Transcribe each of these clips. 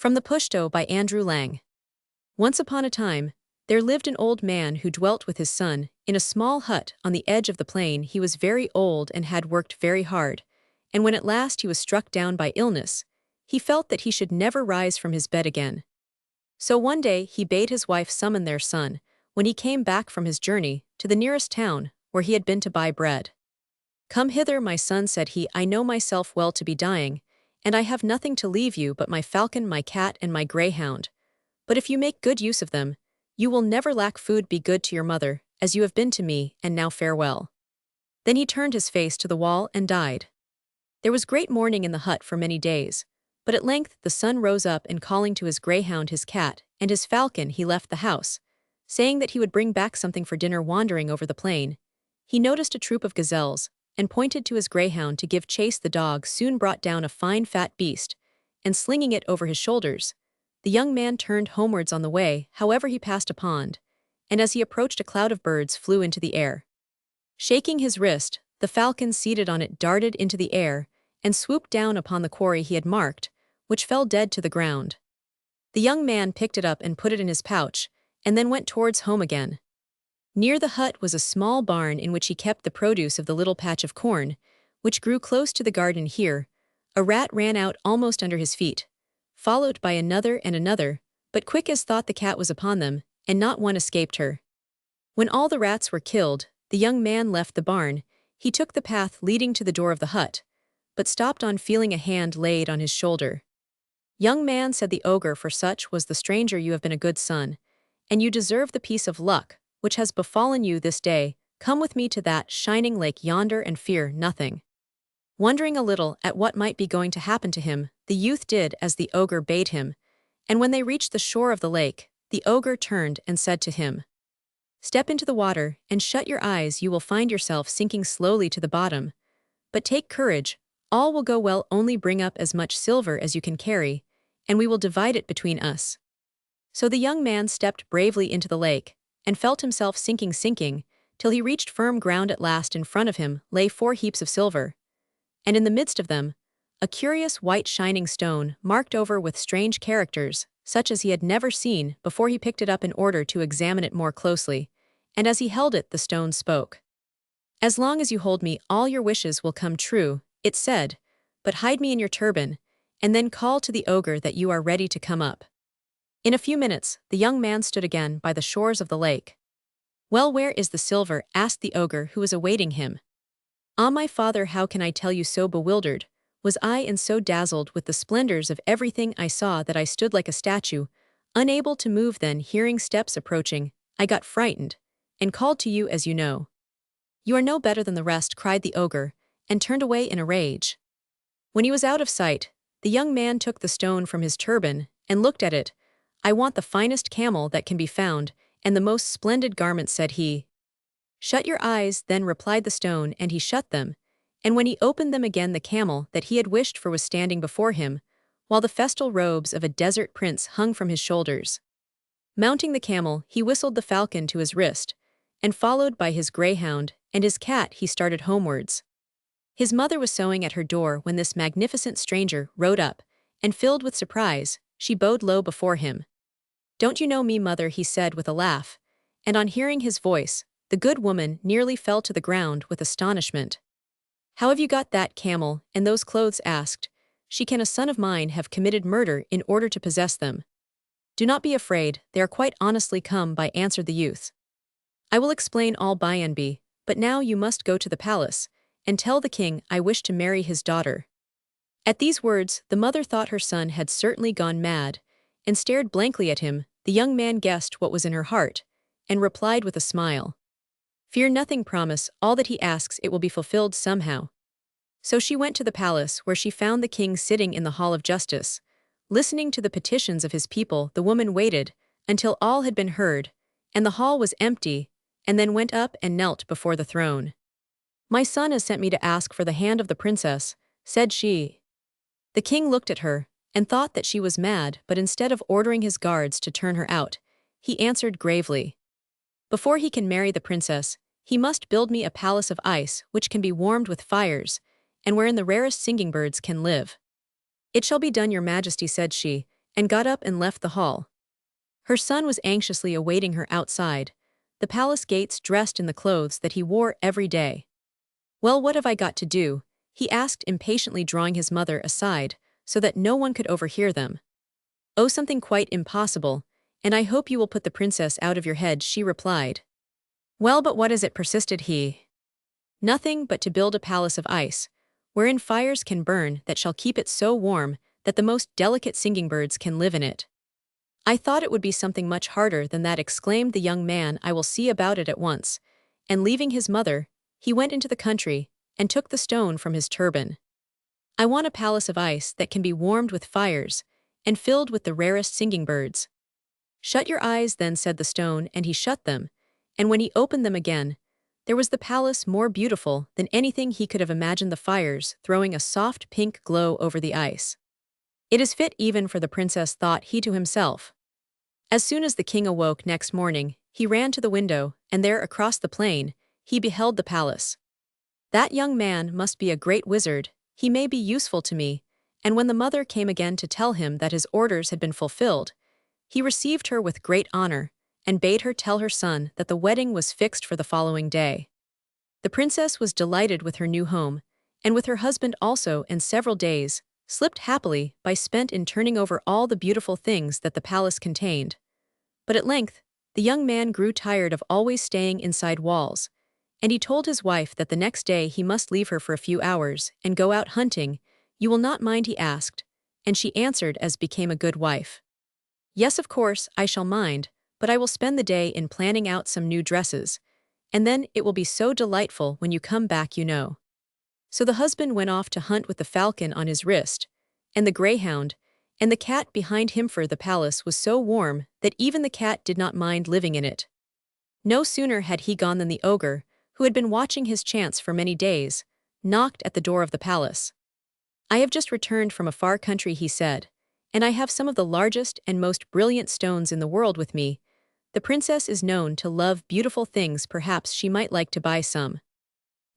From the Pushto by Andrew Lang. Once upon a time, there lived an old man who dwelt with his son in a small hut on the edge of the plain. He was very old and had worked very hard, and when at last he was struck down by illness, he felt that he should never rise from his bed again. So one day he bade his wife summon their son, when he came back from his journey, to the nearest town, where he had been to buy bread. "Come hither, my son," said he. "I know myself well to be dying, and I have nothing to leave you but my falcon, my cat, and my greyhound. But if you make good use of them, you will never lack food. Be good to your mother, as you have been to me, and now farewell." Then he turned his face to the wall and died. There was great mourning in the hut for many days, but at length the son rose up, and calling to his greyhound, his cat, and his falcon, he left the house, saying that he would bring back something for dinner. Wandering over the plain, he noticed a troop of gazelles, and pointed to his greyhound to give chase. The dog soon brought down a fine fat beast, and slinging it over his shoulders, the young man turned homewards. On the way, however, he passed a pond, and as he approached, a cloud of birds flew into the air. Shaking his wrist, the falcon seated on it darted into the air and swooped down upon the quarry he had marked, which fell dead to the ground. The young man picked it up and put it in his pouch, and then went towards home again. Near the hut was a small barn in which he kept the produce of the little patch of corn, which grew close to the garden. Here, a rat ran out almost under his feet, followed by another and another, but quick as thought the cat was upon them, and not one escaped her. When all the rats were killed, the young man left the barn. He took the path leading to the door of the hut, but stopped on feeling a hand laid on his shoulder. "Young man," said the ogre, for such was the stranger, "you have been a good son, and you deserve the piece of luck which has befallen you this day. Come with me to that shining lake yonder and fear nothing." Wondering a little at what might be going to happen to him, the youth did as the ogre bade him, and when they reached the shore of the lake, the ogre turned and said to him, "Step into the water and shut your eyes. You will find yourself sinking slowly to the bottom. But take courage, all will go well. Only bring up as much silver as you can carry, and we will divide it between us." So the young man stepped bravely into the lake, and felt himself sinking, till he reached firm ground. At last in front of him lay 4 heaps of silver, and in the midst of them, a curious white shining stone, marked over with strange characters, such as he had never seen before. He picked it up in order to examine it more closely, and as he held it, the stone spoke. "As long as you hold me, all your wishes will come true," it said, "but hide me in your turban, and then call to the ogre that you are ready to come up." In a few minutes, the young man stood again by the shores of the lake. "Well, where is the silver?" asked the ogre, who was awaiting him. "Ah, my father, how can I tell you? So bewildered was I and so dazzled with the splendors of everything I saw that I stood like a statue, unable to move. Then, hearing steps approaching, I got frightened, and called to you, as you know." "You are no better than the rest," cried the ogre, and turned away in a rage. When he was out of sight, the young man took the stone from his turban and looked at it. "I want the finest camel that can be found, and the most splendid garments," said he. "Shut your eyes," then replied the stone, and he shut them, and when he opened them again, the camel that he had wished for was standing before him, while the festal robes of a desert prince hung from his shoulders. Mounting the camel, he whistled the falcon to his wrist, and followed by his greyhound and his cat, he started homewards. His mother was sewing at her door when this magnificent stranger rode up, and filled with surprise, she bowed low before him. "Don't you know me, mother?" he said with a laugh, and on hearing his voice, the good woman nearly fell to the ground with astonishment. "How have you got that camel and those clothes?" asked she. "Can a son of mine have committed murder in order to possess them?" "Do not be afraid, they are quite honestly come by," answered the youth. "I will explain all by and by, but now you must go to the palace, and tell the king I wish to marry his daughter." At these words, the mother thought her son had certainly gone mad, and stared blankly at him. The young man guessed what was in her heart, and replied with a smile, "Fear nothing, promise all that he asks, it will be fulfilled somehow." So she went to the palace, where she found the king sitting in the hall of justice, listening to the petitions of his people. The woman waited until all had been heard, and the hall was empty, and then went up and knelt before the throne. "My son has sent me to ask for the hand of the princess," said she. The king looked at her, and thought that she was mad, but instead of ordering his guards to turn her out, he answered gravely, "Before he can marry the princess, he must build me a palace of ice which can be warmed with fires, and wherein the rarest singing birds can live." "It shall be done, your majesty," said she, and got up and left the hall. Her son was anxiously awaiting her outside, the palace gates, dressed in the clothes that he wore every day. "Well, what have I got to do?" he asked impatiently, drawing his mother aside so that no one could overhear them. "Oh, something quite impossible, and I hope you will put the princess out of your head," she replied. "Well, but what is it?" persisted he. "Nothing but to build a palace of ice, wherein fires can burn that shall keep it so warm that the most delicate singing birds can live in it." "I thought it would be something much harder than that," exclaimed the young man. "I will see about it at once." And leaving his mother, he went into the country and took the stone from his turban. "I want a palace of ice that can be warmed with fires and filled with the rarest singing birds." "Shut your eyes then," said the stone, and he shut them, and when he opened them again, there was the palace more beautiful than anything he could have imagined, the fires throwing a soft pink glow over the ice. "It is fit even for the princess," thought he to himself. As soon as the king awoke next morning, he ran to the window, and there across the plain, he beheld the palace. "That young man must be a great wizard, he may be useful to me," and when the mother came again to tell him that his orders had been fulfilled, he received her with great honor, and bade her tell her son that the wedding was fixed for the following day. The princess was delighted with her new home, and with her husband also, and several days slipped happily by spent in turning over all the beautiful things that the palace contained. But at length, the young man grew tired of always staying inside walls, and he told his wife that the next day he must leave her for a few hours and go out hunting. "You will not mind?" he asked, and she answered as became a good wife. "Yes, of course, I shall mind, but I will spend the day in planning out some new dresses, and then it will be so delightful when you come back, you know." So the husband went off to hunt with the falcon on his wrist, and the greyhound, and the cat behind him, for the palace was so warm that even the cat did not mind living in it. No sooner had he gone than the ogre, who had been watching his chance for many days, knocked at the door of the palace. "I have just returned from a far country," he said, "and I have some of the largest and most brilliant stones in the world with me. The princess is known to love beautiful things, perhaps she might like to buy some."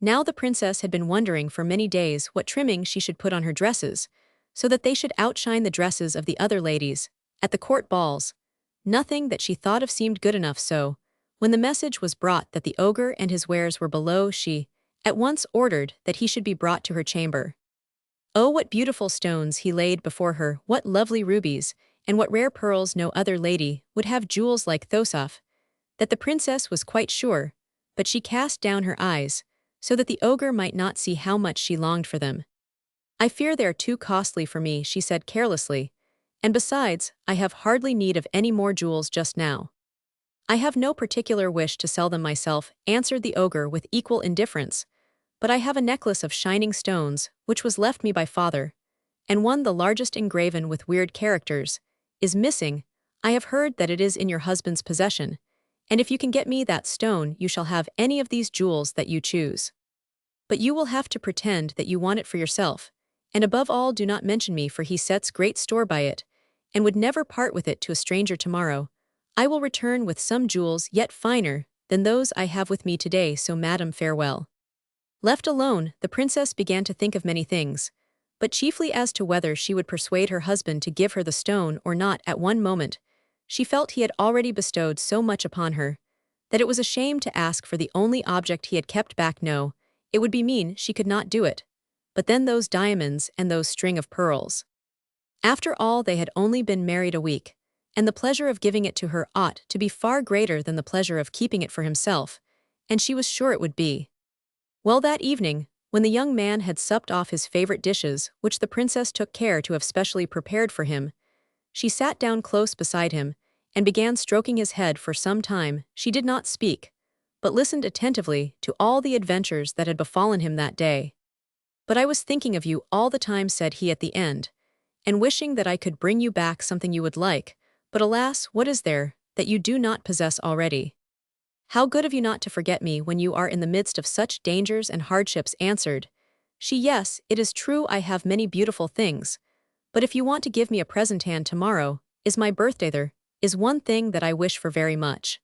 Now the princess had been wondering for many days what trimming she should put on her dresses, so that they should outshine the dresses of the other ladies at the court balls. Nothing that she thought of seemed good enough, so, when the message was brought that the ogre and his wares were below, she at once ordered that he should be brought to her chamber. Oh, what beautiful stones he laid before her, what lovely rubies, and what rare pearls! No other lady would have jewels like those. That the princess was quite sure, but she cast down her eyes, so that the ogre might not see how much she longed for them. "I fear they are too costly for me," she said carelessly, "and besides, I have hardly need of any more jewels just now." "I have no particular wish to sell them myself," answered the ogre with equal indifference, "but I have a necklace of shining stones, which was left me by father, and one, the largest, engraven with weird characters, is missing. I have heard that it is in your husband's possession, and if you can get me that stone, you shall have any of these jewels that you choose. But you will have to pretend that you want it for yourself, and above all do not mention me, for he sets great store by it, and would never part with it to a stranger. Tomorrow I will return with some jewels yet finer than those I have with me today, so madam, farewell." Left alone, the princess began to think of many things, but chiefly as to whether she would persuade her husband to give her the stone or not. At one moment, she felt he had already bestowed so much upon her that it was a shame to ask for the only object he had kept back. No, it would be mean, she could not do it. But then those diamonds and those string of pearls. After all, they had only been married a week, and the pleasure of giving it to her ought to be far greater than the pleasure of keeping it for himself, and she was sure it would be. Well, that evening, when the young man had supped off his favorite dishes, which the princess took care to have specially prepared for him, she sat down close beside him and began stroking his head. For some time she did not speak, but listened attentively to all the adventures that had befallen him that day. "But I was thinking of you all the time," said he at the end, "and wishing that I could bring you back something you would like, but alas, what is there that you do not possess already?" "How good of you not to forget me when you are in the midst of such dangers and hardships," answered she. "Yes, it is true, I have many beautiful things, but if you want to give me a present, and tomorrow is my birthday, there is one thing that I wish for very much."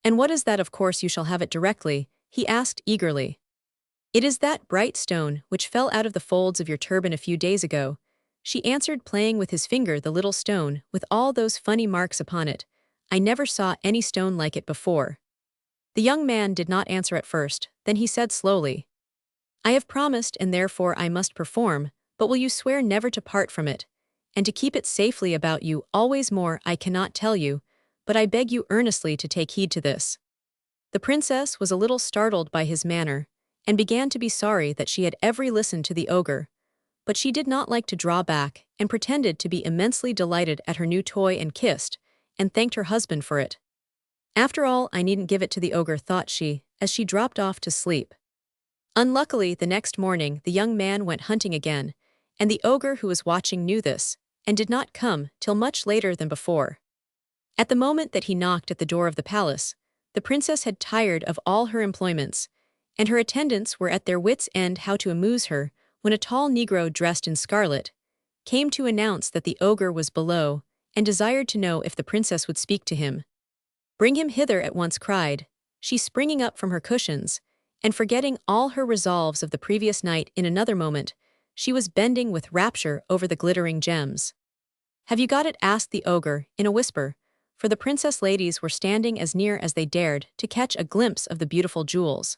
"And what is that?" "Of course you shall have it directly," he asked eagerly. "It is that bright stone which fell out of the folds of your turban a few days ago." she answered, playing with his finger the little stone with all those funny marks upon it. I never saw any stone like it before. The young man did not answer at first, then he said slowly, I have promised and therefore I must perform, but will you swear never to part from it, and to keep it safely about you always? More I cannot tell you, but I beg you earnestly to take heed to this. The princess was a little startled by his manner, and began to be sorry that she had ever listened to the ogre, but she did not like to draw back, and pretended to be immensely delighted at her new toy and kissed, and thanked her husband for it. After all, I needn't give it to the ogre, thought she, as she dropped off to sleep. Unluckily, the next morning the young man went hunting again, and the ogre who was watching knew this, and did not come till much later than before. At the moment that he knocked at the door of the palace, the princess had tired of all her employments, and her attendants were at their wits' end how to amuse her, when a tall negro dressed in scarlet came to announce that the ogre was below, and desired to know if the princess would speak to him. Bring him hither at once, cried she, springing up from her cushions, and forgetting all her resolves of the previous night. In another moment, she was bending with rapture over the glittering gems. Have you got it? Asked the ogre, in a whisper, for the princess ladies were standing as near as they dared to catch a glimpse of the beautiful jewels.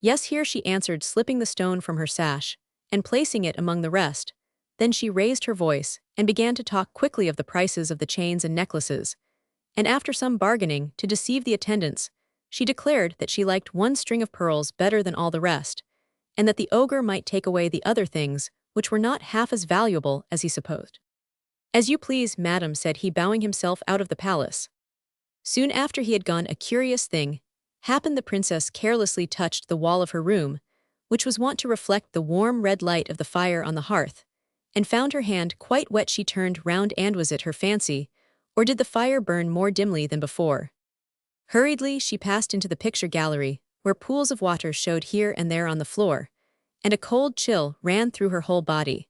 Yes, here, she answered, slipping the stone from her sash, and placing it among the rest. Then she raised her voice, and began to talk quickly of the prices of the chains and necklaces, and after some bargaining, to deceive the attendants, she declared that she liked one string of pearls better than all the rest, and that the ogre might take away the other things, which were not half as valuable as he supposed. As you please, madam, said he, bowing himself out of the palace. Soon after he had gone, a curious thing happened. The princess carelessly touched the wall of her room, which was wont to reflect the warm red light of the fire on the hearth, and found her hand quite wet. She turned round, and was it her fancy, or did the fire burn more dimly than before? Hurriedly she passed into the picture gallery, where pools of water showed here and there on the floor, and a cold chill ran through her whole body.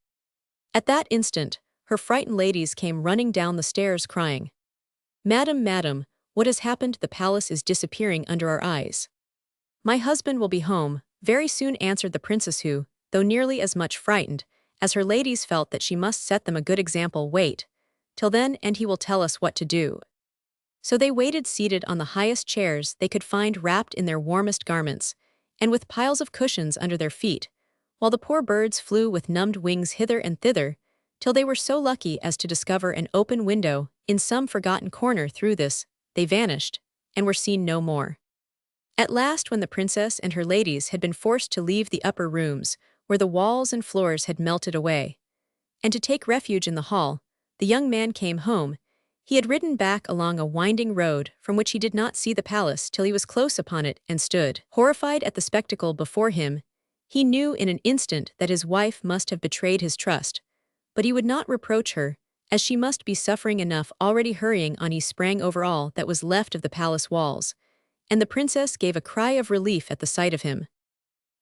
At that instant, her frightened ladies came running down the stairs, crying, Madam, madam, what has happened? The palace is disappearing under our eyes. My husband will be home very soon, answered the princess, who, though nearly as much frightened as her ladies, felt that she must set them a good example. Wait till then, and he will tell us what to do. So they waited, seated on the highest chairs they could find, wrapped in their warmest garments, and with piles of cushions under their feet, while the poor birds flew with numbed wings hither and thither, till they were so lucky as to discover an open window in some forgotten corner. Through this they vanished, and were seen no more. At last, when the princess and her ladies had been forced to leave the upper rooms, where the walls and floors had melted away, and to take refuge in the hall, the young man came home. He had ridden back along a winding road from which he did not see the palace till he was close upon it, and stood horrified at the spectacle before him. He knew in an instant that his wife must have betrayed his trust, but he would not reproach her, as she must be suffering enough already. Hurrying on, he sprang over all that was left of the palace walls, and the princess gave a cry of relief at the sight of him.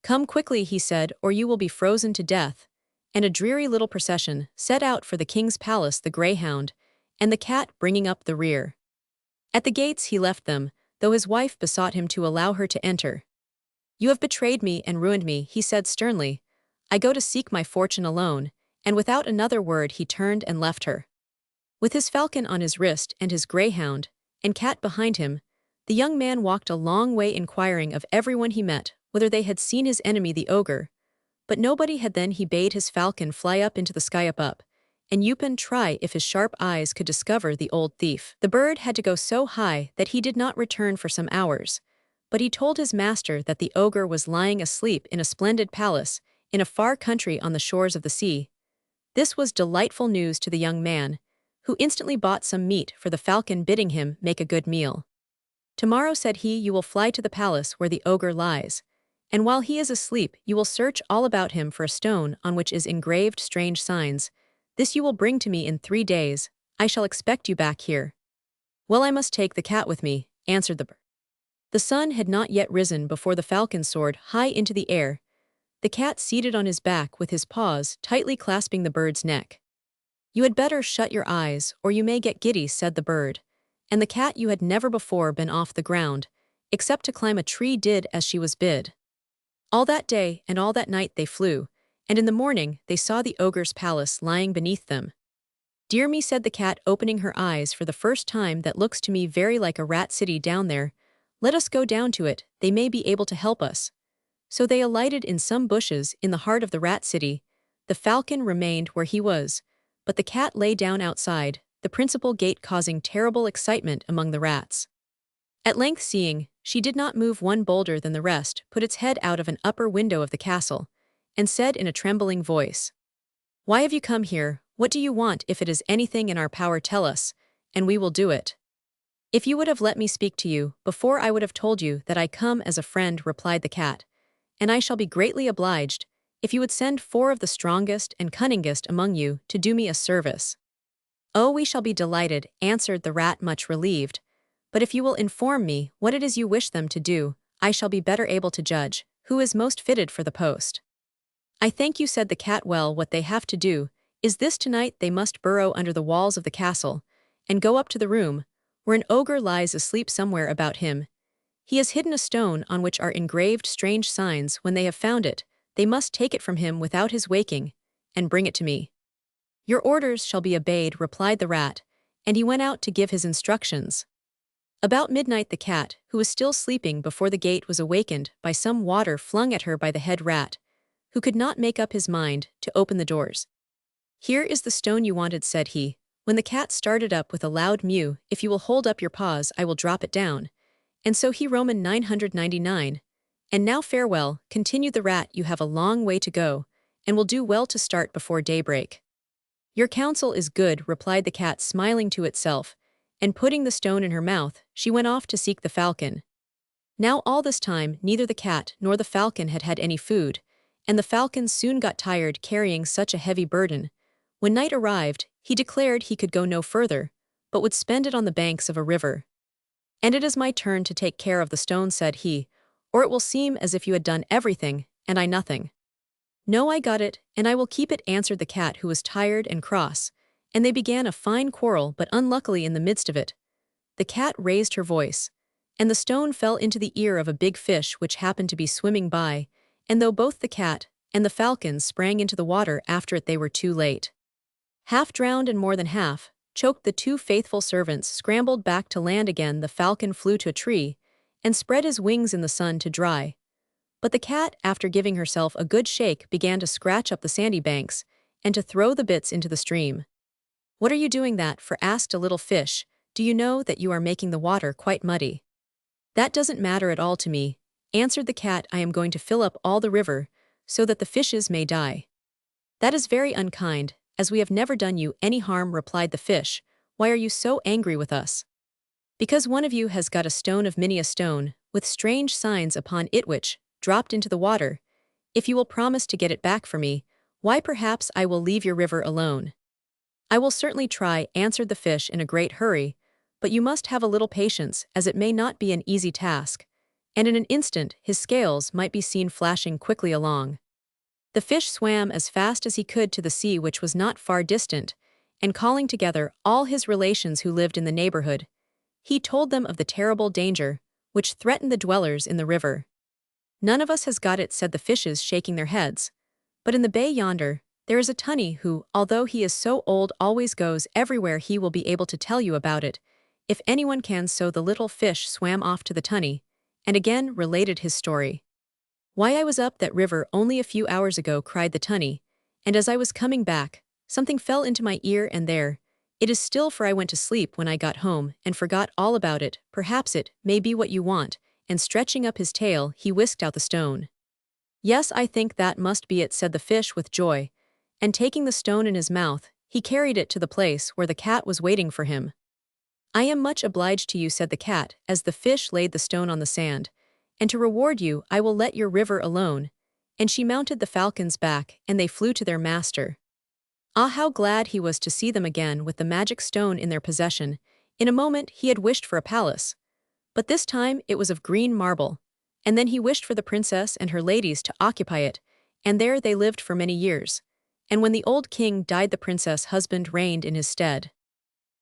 Come quickly, he said, or you will be frozen to death. And a dreary little procession set out for the king's palace, the greyhound and the cat bringing up the rear. At the gates he left them, though his wife besought him to allow her to enter. You have betrayed me and ruined me, he said sternly. I go to seek my fortune alone, and without another word he turned and left her. With his falcon on his wrist and his greyhound and cat behind him, the young man walked a long way, inquiring of everyone he met whether they had seen his enemy the ogre. But nobody had. Then he bade his falcon fly up into the sky, up, and Upin try if his sharp eyes could discover the old thief. The bird had to go so high that he did not return for some hours, but he told his master that the ogre was lying asleep in a splendid palace in a far country on the shores of the sea. This was delightful news to the young man, who instantly bought some meat for the falcon, bidding him make a good meal. Tomorrow, said he, you will fly to the palace where the ogre lies, and while he is asleep you will search all about him for a stone on which is engraved strange signs. This you will bring to me in 3 days. I shall expect you back here. Well, I must take the cat with me, answered the bird. The sun had not yet risen before the falcon soared high into the air, the cat seated on his back with his paws tightly clasping the bird's neck. You had better shut your eyes, or you may get giddy, said the bird, and the cat, who had never before been off the ground, except to climb a tree, did as she was bid. All that day and all that night they flew, and in the morning they saw the ogre's palace lying beneath them. "Dear me," said the cat, opening her eyes for the first time, "that looks to me very like a rat city down there. Let us go down to it, they may be able to help us." So they alighted in some bushes in the heart of the rat city. The falcon remained where he was, but the cat lay down outside, the principal gate, causing terrible excitement among the rats. At length, seeing she did not move one bolder than the rest, put its head out of an upper window of the castle, and said in a trembling voice, "Why have you come here? What do you want? If it is anything in our power, tell us, and we will do it." "If you would have let me speak to you before, I would have told you that I come as a friend," replied the cat, "and I shall be greatly obliged if you would send 4 of the strongest and cunningest among you to do me a service." "Oh, we shall be delighted," answered the rat, much relieved. "But if you will inform me what it is you wish them to do, I shall be better able to judge who is most fitted for the post." "I thank you," said the cat. "Well, what they have to do is this: tonight they must burrow under the walls of the castle, and go up to the room where an ogre lies asleep. Somewhere about him he has hidden a stone on which are engraved strange signs. When they have found it, they must take it from him without his waking, and bring it to me." "Your orders shall be obeyed," replied the rat, and he went out to give his instructions. About midnight the cat, who was still sleeping before the gate, was awakened by some water flung at her by the head rat, who could not make up his mind to open the doors. "Here is the stone you wanted," said he, when the cat started up with a loud mew. "If you will hold up your paws, I will drop it down." And so he Roman 999. "And now farewell," continued the rat, "you have a long way to go, and will do well to start before daybreak." "Your counsel is good," replied the cat, smiling to itself, and putting the stone in her mouth, she went off to seek the falcon. Now all this time neither the cat nor the falcon had had any food, and the falcon soon got tired carrying such a heavy burden. When night arrived, he declared he could go no further, but would spend it on the banks of a river. "And it is my turn to take care of the stone," said he, "or it will seem as if you had done everything, and I nothing." "No, I got it, and I will keep it," answered the cat, who was tired and cross, and they began a fine quarrel. But unluckily in the midst of it, the cat raised her voice, and the stone fell into the ear of a big fish which happened to be swimming by, and though both the cat and the falcon sprang into the water after it, they were too late. Half drowned and more than half choked, the 2 faithful servants scrambled back to land again. The falcon flew to a tree and spread his wings in the sun to dry. But the cat, after giving herself a good shake, began to scratch up the sandy banks and to throw the bits into the stream. "What are you doing that for?" asked a little fish. "Do you know that you are making the water quite muddy?" "That doesn't matter at all to me," answered the cat. "I am going to fill up all the river so that the fishes may die." "That is very unkind, as we have never done you any harm," replied the fish. "Why are you so angry with us?" "Because one of you has got a stone of many a stone, with strange signs upon it, which dropped into the water. If you will promise to get it back for me, why, perhaps I will leave your river alone." "I will certainly try," answered the fish in a great hurry, "but you must have a little patience, as it may not be an easy task." And in an instant his scales might be seen flashing quickly along. The fish swam as fast as he could to the sea, which was not far distant, and calling together all his relations who lived in the neighborhood, he told them of the terrible danger which threatened the dwellers in the river. "None of us has got it," said the fishes, shaking their heads. "But in the bay yonder, there is a tunny who, although he is so old, always goes everywhere. He will be able to tell you about it, if anyone can." So the little fish swam off to the tunny, and again related his story. "Why, I was up that river only a few hours ago," cried the tunny, "and as I was coming back, something fell into my ear, and there it is still, for I went to sleep when I got home and forgot all about it. Perhaps it may be what you want," and stretching up his tail, he whisked out the stone. "Yes, I think that must be it," said the fish with joy, and taking the stone in his mouth, he carried it to the place where the cat was waiting for him. "I am much obliged to you," said the cat, as the fish laid the stone on the sand, "and to reward you, I will let your river alone." And she mounted the falcon's back, and they flew to their master. Ah, how glad he was to see them again with the magic stone in their possession. In a moment he had wished for a palace, but this time it was of green marble, and then he wished for the princess and her ladies to occupy it, and there they lived for many years. And when the old king died, the princess' husband reigned in his stead.